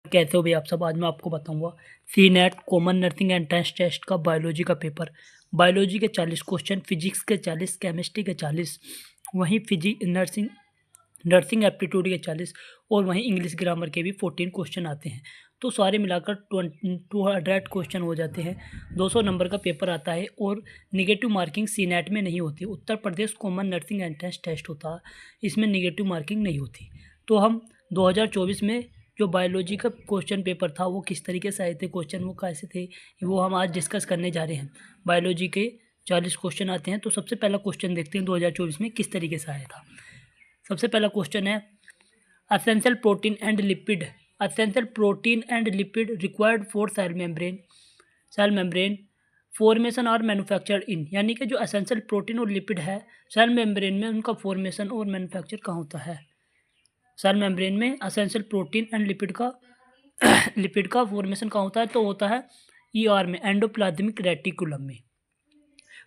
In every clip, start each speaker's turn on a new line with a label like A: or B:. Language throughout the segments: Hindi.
A: कैसे हो भाई आप सब। आज मैं आपको बताऊंगा C NET common nursing entrance test का बायोलॉजी का पेपर। बायोलॉजी के 40 क्वेश्चन, फिजिक्स के 40, केमिस्ट्री के 40, वहीं नर्सिंग नर्सिंग एप्टीट्यूड के 40 और वहीं इंग्लिश ग्रामर के भी 14 क्वेश्चन आते हैं। तो सारे मिलाकर 200 क्वेश्चन हो जाते हैं। 200 नंबर का पेपर आता है और निगेटिव मार्किंग सी नेट में नहीं होती। Uttar Pradesh common nursing entrance test होता है, इसमें निगेटिव मार्किंग नहीं होती। तो हम 2024 में जो बायोलॉजी का क्वेश्चन पेपर था वो किस तरीके से आए थे, क्वेश्चन वो कैसे थे, वो हम आज डिस्कस करने जा रहे हैं। बायोलॉजी के 40 क्वेश्चन आते हैं। तो सबसे पहला क्वेश्चन देखते हैं 2024 में किस तरीके से आया था। सबसे पहला क्वेश्चन है essential protein and lipid. Essential protein and lipid required for sale membrane formation और मैन्युफैक्चर इन। यानी कि जो असेंशियल प्रोटीन और लिपिड है सेल मेम्ब्रेन में, उनका फॉर्मेशन और मैन्युफैक्चर कहाँ होता है। सेल मेम्ब्रेन में असेंशियल प्रोटीन एंड लिपिड का फॉर्मेशन कहाँ होता है, तो होता है ईआर में, एंडोप्लाज्मिक रेटिकुलम में।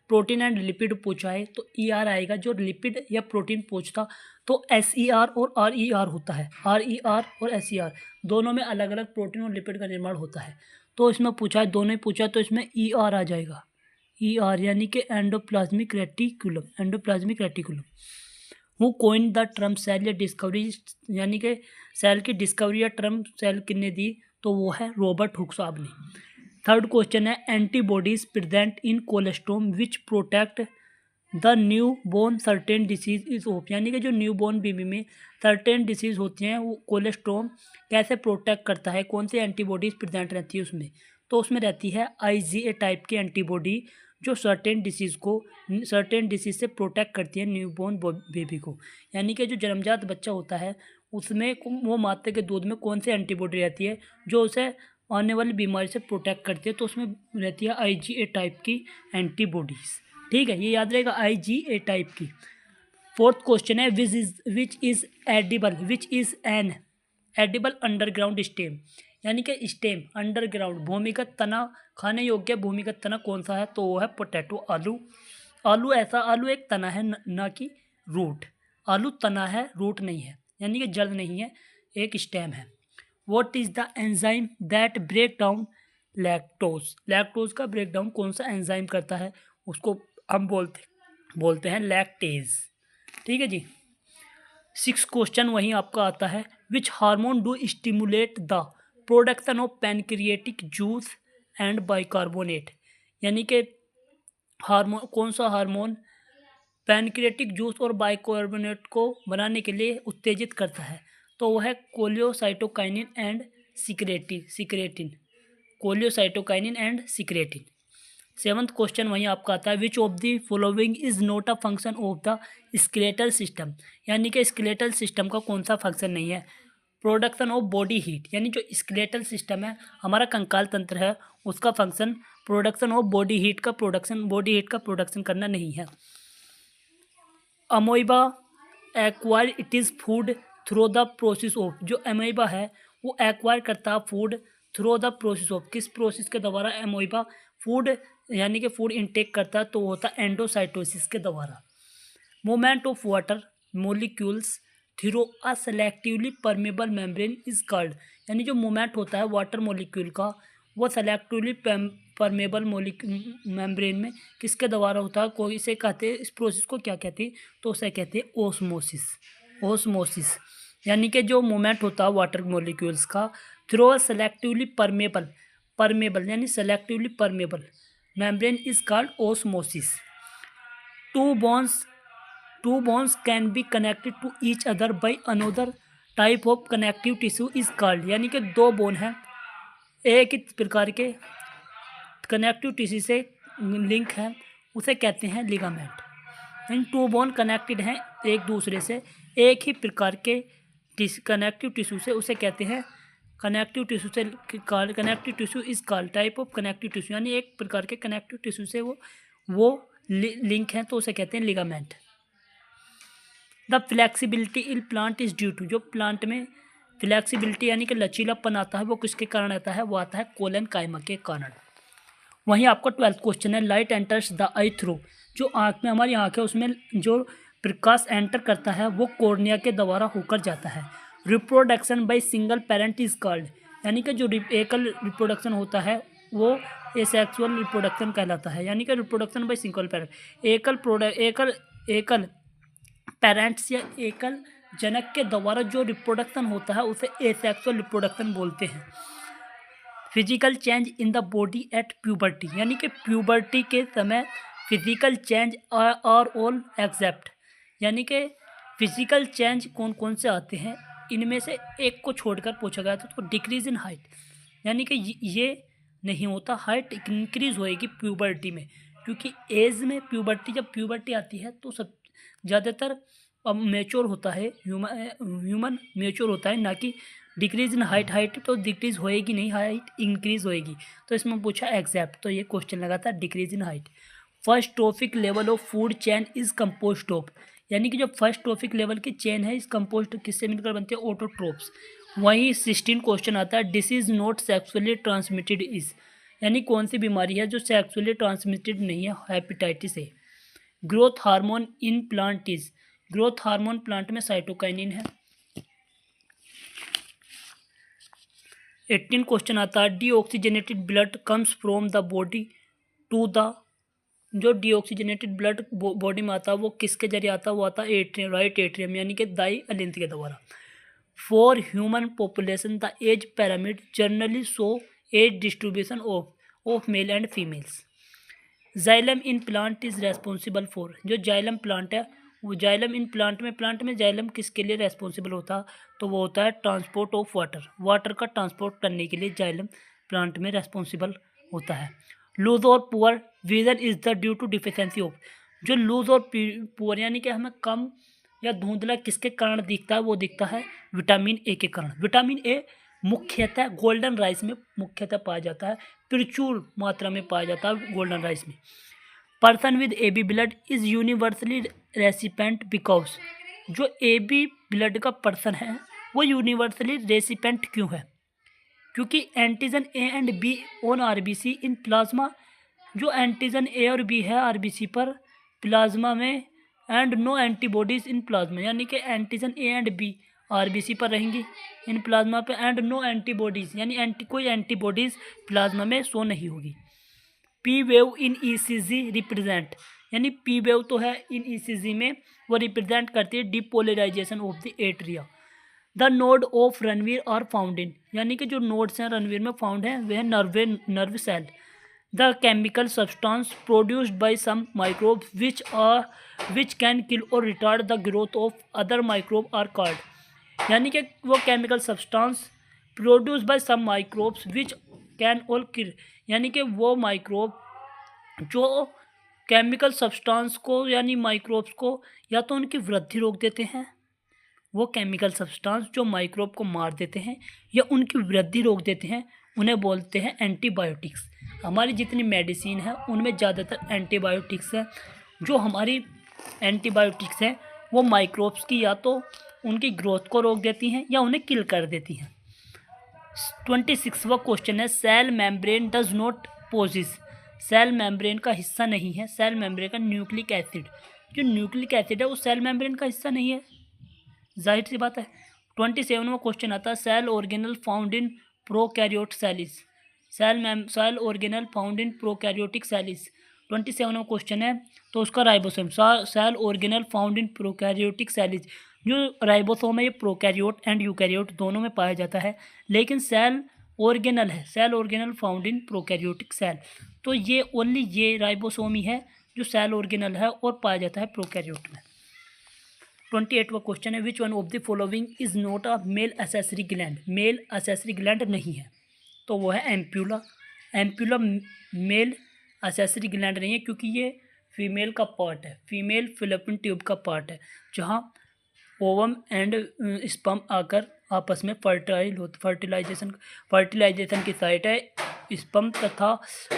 A: प्रोटीन एंड लिपिड पूछा है तो ईआर आएगा। जो लिपिड या प्रोटीन पूछता तो एसईआर और आरईआर होता है। आरईआर और एसईआर दोनों में अलग अलग प्रोटीन और लिपिड का निर्माण होता है। तो इसमें पूछा है, दोनों ही पूछा तो इसमें ईआर आ जाएगा। ईआर यानी कि endoplasmic reticulum. Who coin the term cell या डिस्कवरी, यानी कि सेल की डिस्कवरी या टर्म सेल किसने दी, तो वो है रॉबर्ट हुक साहब ने। थर्ड क्वेश्चन है antibodies present in colostrum which protect the new born certain disease is of. यानी कि जो न्यू बोर्न बेबी में सर्टेन डिसीज होती हैं वो कोलेस्ट्रोम कैसे प्रोटेक्ट करता है, कौन सी एंटीबॉडीज प्रेजेंट रहती है उसमें, तो उसमें रहती है IgA टाइप की एंटीबॉडी जो सर्टेन डिसीज से प्रोटेक्ट करती है न्यू बोर्न बेबी को। यानी कि जो जन्मजात बच्चा होता है उसमें वो माता के दूध में कौन सी एंटीबॉडी रहती है जो उसे आने वाली बीमारी से प्रोटेक्ट करती है, तो उसमें रहती है IgA टाइप की एंटीबॉडीज। ठीक है, ये याद रहेगा, IgA टाइप की। फोर्थ क्वेश्चन है which is an edible underground stem. यानी कि स्टेम अंडरग्राउंड भूमिगत तना, खाने योग्य भूमिगत तना कौन सा है, तो वो है पोटैटो, आलू। आलू एक तना है, ना कि रूट। आलू तना है, रूट नहीं है, यानी कि जड़ नहीं है, एक स्टेम है। What is the enzyme that break down lactose. Lactose का ब्रेक डाउन कौन सा एंजाइम करता है, उसको हम बोलते हैं लैक्टेज। ठीक है जी। 6 क्वेश्चन वहीं आपका आता है which hormone do stimulate the production of pancreatic juice and bicarbonate. यानी कि हार्मोन, कौन सा हार्मोन पैनक्रिएटिक जूस और बाइकार्बोनेट को बनाने के लिए उत्तेजित करता है, तो वह है cholecystokinin and secretin. Cholecystokinin and secretin. 7th question वहीं आपका आता है which of the following is not a function of the skeletal system. यानी कि स्केलेटल सिस्टम का कौन सा फंक्शन नहीं है, प्रोडक्शन ऑफ बॉडी हीट। यानी जो स्केलेटल सिस्टम है, हमारा कंकाल तंत्र है, उसका function production of body heat का प्रोडक्शन करना नहीं है। Amoeba acquire it is food through the process of. जो अमोइबा है वो एक्वायर करता है food through the process of. किस प्रोसेस के द्वारा अमोइबा फूड यानी कि फूड इनटेक करता है, तो वो होता है एंडोसाइटोसिस के द्वारा। Movement of water molecules through a selectively permeable membrane is called. यानी जो मूवमेंट होता है वाटर मोलिक्यूल का वो सेलेक्टिवली परमेबल मेम्ब्रेन में किसके द्वारा होता है, कोई इसे कहते हैं, इस प्रोसेस को क्या कहते हैं, तो उसे कहते हैं ओस्मोसिस। यानी कि जो मूवमेंट होता है वाटर मोलिक्यूल्स का थ्रू अ सेलेक्टिवली परमेबल यानी selectively permeable membrane is called osmosis. Two bones can be connected to each other by another type of connective tissue is called। यानी कि दो बोन हैं, एक ही प्रकार के कनेक्टिव टिश्यू से लिंक है, उसे कहते हैं लिगामेंट। इन टू बोन कनेक्टेड हैं एक दूसरे से एक ही प्रकार के कनेक्टिव टिश्यू से, उसे कहते हैं connective tissue is called type of connective tissue. यानी एक प्रकार के कनेक्टिव टिश्यू से वो लिंक हैं, तो उसे कहते हैं ligament. The flexibility in plant is due to. जो प्लांट में फ्लैक्सीबिलिटी यानी कि लचीलापन आता है वो किसके कारण आता है, वो आता है कोलन कायमा के कारण। वहीं आपका 12th क्वेश्चन है light enters the I through. जो आँख में, हमारी आँख है, उसमें जो प्रकाश एंटर करता है वो कॉर्निया के द्वारा होकर जाता है। Reproduction by single parent is called. यानी कि जो एकल रिप्रोडक्शन होता है वो एसेक्सुअल रिप्रोडक्शन कहलाता है, यानी कि रिप्रोडक्शन बाय सिंगल पेरेंट। एकल पेरेंट्स या एकल जनक के द्वारा जो रिप्रोडक्शन होता है उसे एसेक्सुअल रिप्रोडक्शन बोलते हैं। Physical change in the body at puberty, यानी कि प्यूबर्टी के समय physical change are all except, यानी कि फिजिकल चेंज कौन कौन से आते हैं, इनमें से एक को छोड़कर पूछा गया था। तो डिक्रीज इन हाइट, यानी कि ये नहीं होता, हाइट इंक्रीज होएगी प्यूबर्टी में, क्योंकि एज में प्यूबर्टी, जब प्यूबर्टी आती है तो सब ज़्यादातर अब मेच्योर होता है, ह्यूमन मेच्योर होता है, ना कि डिक्रीज इन हाइट तो डिक्रीज होएगी नहीं, हाइट इंक्रीज होएगी। तो इसमें पूछा एक्सेप्ट, तो ये क्वेश्चन लगा था decrease in height. First trophic level of food chain is compost of, यानी कि जो फर्स्ट ट्रॉफिक लेवल की चेन है इस कंपोस्ट किससे मिलकर बनती है, ऑटोट्रोप्स। वहीं 16 क्वेश्चन आता है disease not sexually transmitted is, यानी कौन सी बीमारी है जो सेक्सुअली ट्रांसमिटेड नहीं है, hepatitis A. Growth hormone in plant is, growth hormone plant में साइटोकाइनिन है। 18 क्वेश्चन आता है deoxygenated blood comes from the body to the, जो डीऑक्सीजनेटेड ब्लड बॉडी में आता है वो किसके जरिए आता है, वो आता है एट्रियम, राइट एट्रियम, यानी कि दाई अलिंद के द्वारा। For human population the age pyramid generally show age distribution of male and females. Xylem in plant is responsible for, जो जाइलम प्लांट है वो जाइलम इन प्लांट में जाइलम किसके लिए रेस्पॉन्सिबल होता है, तो वो होता है ट्रांसपोर्ट ऑफ वाटर का ट्रांसपोर्ट करने के लिए जाइलम प्लांट में रेस्पॉन्सिबल होता है। लूज और poor vision is the due to deficiency of, जो लूज और पुअर यानी कि हमें कम या धुंधला किसके कारण दिखता है, वो दिखता है विटामिन ए के कारण। विटामिन ए मुख्यतः गोल्डन राइस में मुख्यतः पाया जाता है, प्रचुर मात्रा में पाया जाता है गोल्डन राइस में। Person with A B blood is universally recipient because, जो ए बी ब्लड का पर्सन है वो यूनिवर्सली रेसिपेंट क्यों है, क्योंकि antigen A and B on RBC in plasma, जो एंटीजन ए और बी है आरबीसी पर प्लाज्मा में, and no antibodies in plasma, यानी कि antigen A and B RBC पर रहेंगी इन प्लाज्मा पे, एंड नो एंटीबॉडीज, यानी कोई एंटीबॉडीज प्लाज्मा में शो नहीं होगी। P wave in ECG represent, यानी पी वेव तो है इन ईसीजी में, वो रिप्रेजेंट करती है depolarization of the atria. The node of Ranvier are found in, यानी कि जो नोड्स हैं रणवीर में फाउंड हैं वह nerve cell. The chemical substance produced by some microbes which can kill or retard the growth of other microbe are called, यानी कि वो chemical substance produce by some microbes which can all kill, यानी कि वो माइक्रोब जो केमिकल सब्सटेंस को यानी माइक्रोब्स को या तो उनकी वृद्धि रोक देते हैं, वो केमिकल सब्सटेंस जो माइक्रोब को मार देते हैं या उनकी वृद्धि रोक देते हैं, उन्हें बोलते हैं एंटीबायोटिक्स। हमारी जितनी मेडिसिन है उनमें ज़्यादातर एंटीबायोटिक्स है। जो हमारी एंटीबायोटिक्स हैं वो माइक्रोब्स की या तो उनकी ग्रोथ को रोक देती हैं या उन्हें किल कर देती हैं। 26वां क्वेश्चन है cell membrane does not possess, cell membrane का हिस्सा नहीं है, सेल मेम्ब्रेन का न्यूक्लिक एसिड, जो न्यूक्लिक एसिड है वो सेल मेम्ब्रेन का हिस्सा नहीं है, जाहिर सी बात है। 27वां क्वेश्चन आता है cell organelle found in prokaryote cells, cell organelle found in prokaryotic cells. 27वां क्वेश्चन है तो उसका ribosome, cell organelle found in prokaryotic cells, जो राइबोसोम है ये प्रोकैरियोट एंड यूकैरियोट दोनों में पाया जाता है, लेकिन सेल ऑर्गेनल है, cell organelle found in prokaryotic cell, तो ये ओनली ये राइबोसोम ही है जो सेल ऑर्गेनल है और पाया जाता है प्रोकैरियोट में। 28वां क्वेश्चन है which one of the following is not a male accessory gland, male accessory gland नहीं है, तो वो है ampulla. Ampulla male accessory gland नहीं है क्योंकि ये फीमेल का पार्ट है, फीमेल फिलिपिन ट्यूब का पार्ट है, जहाँ ओवम एंड स्पर्म आकर आपस में फर्टिलाइजेशन की साइट है। स्पर्म तथा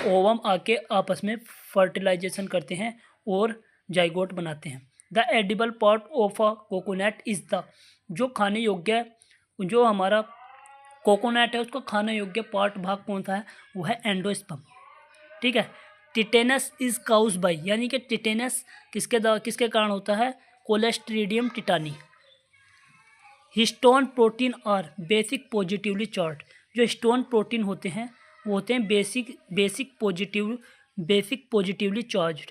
A: ओवम आके आपस में फर्टिलाइजेशन करते हैं और जाइगोट बनाते हैं। The edible part of a coconut is the, जो खाने योग्य, जो हमारा कोकोनट है उसका खाने योग्य पार्ट भाग कौन सा है, वो है एंडोस्पर्म, ठीक है। टिटेनस इज काउज बाई, यानी कि टिटेनस किसके कारण होता है, Clostridium tetani. Histone protein are basic positively charge, जो स्टोन प्रोटीन होते हैं वो होते हैं basic positively charged.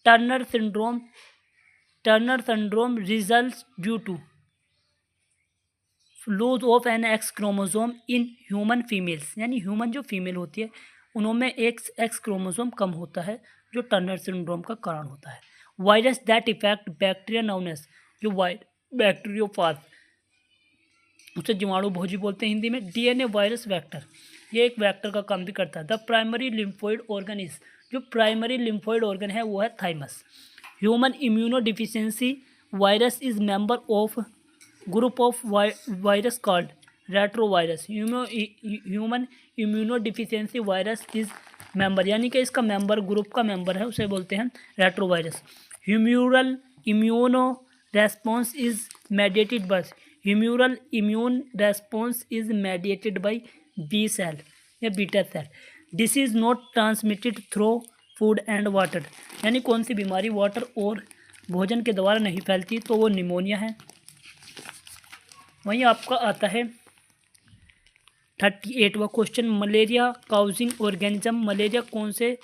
A: Turner syndrome results due to loss of an X chromosome in human females, यानी ह्यूमन जो फीमेल होती है उनमें एक एक्स क्रोमोसोम कम होता है जो टर्नर सिंड्रोम का कारण होता है। Virus that affect bacteria known as, जो बैक्टीरियोफाज, उसे जीवाणु भोजी बोलते हैं हिंदी में। डीएनए वायरस वेक्टर, ये एक वेक्टर का काम भी करता है। The primary lymphoid organ is, जो प्राइमरी लिम्फोइड ऑर्गन है वो है thymus. Human immuno deficiency virus is member of group of virus called retrovirus. Human immuno deficiency virus is member, यानी कि इसका मेंबर ग्रुप का मेंबर है, उसे बोलते हैं retrovirus. Humoral immuno response is mediated by, humoral immune response is mediated by B cell या beta cell. This is not transmitted through food and water, यानी कौन सी बीमारी वाटर और भोजन के द्वारा नहीं फैलती, तो वो निमोनिया है। वहीं आपका आता है 38वां question, malaria causing organism. Malaria कौन से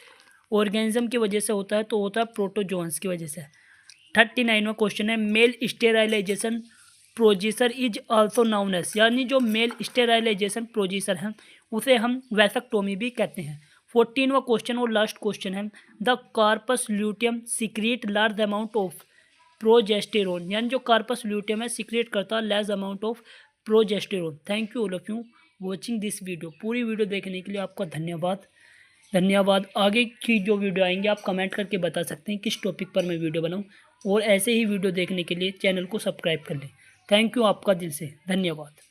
A: ऑर्गेनिज्म की वजह से होता है, तो होता है प्रोटोजोन्स की वजह से। 39वां क्वेश्चन है, male sterilization producer is also known as, यानी जो मेल स्टेराइलाइजेशन प्रोड्यूसर है उसे हम वैसेक्टोमी भी कहते हैं। 14वां क्वेश्चन और लास्ट क्वेश्चन है, the corpus luteum secrete large amount of progesterone, यानी जो कार्पस ल्यूटियम है सीक्रेट करता है large amount of progesterone. Thank you all of you watching this video. पूरी वीडियो देखने के लिए आपका धन्यवाद। आगे की जो वीडियो आएंगे आप कमेंट करके बता सकते हैं किस टॉपिक पर मैं वीडियो बनाऊं, और ऐसे ही वीडियो देखने के लिए चैनल को सब्सक्राइब कर लें। थैंक यू आपका दिल से धन्यवाद।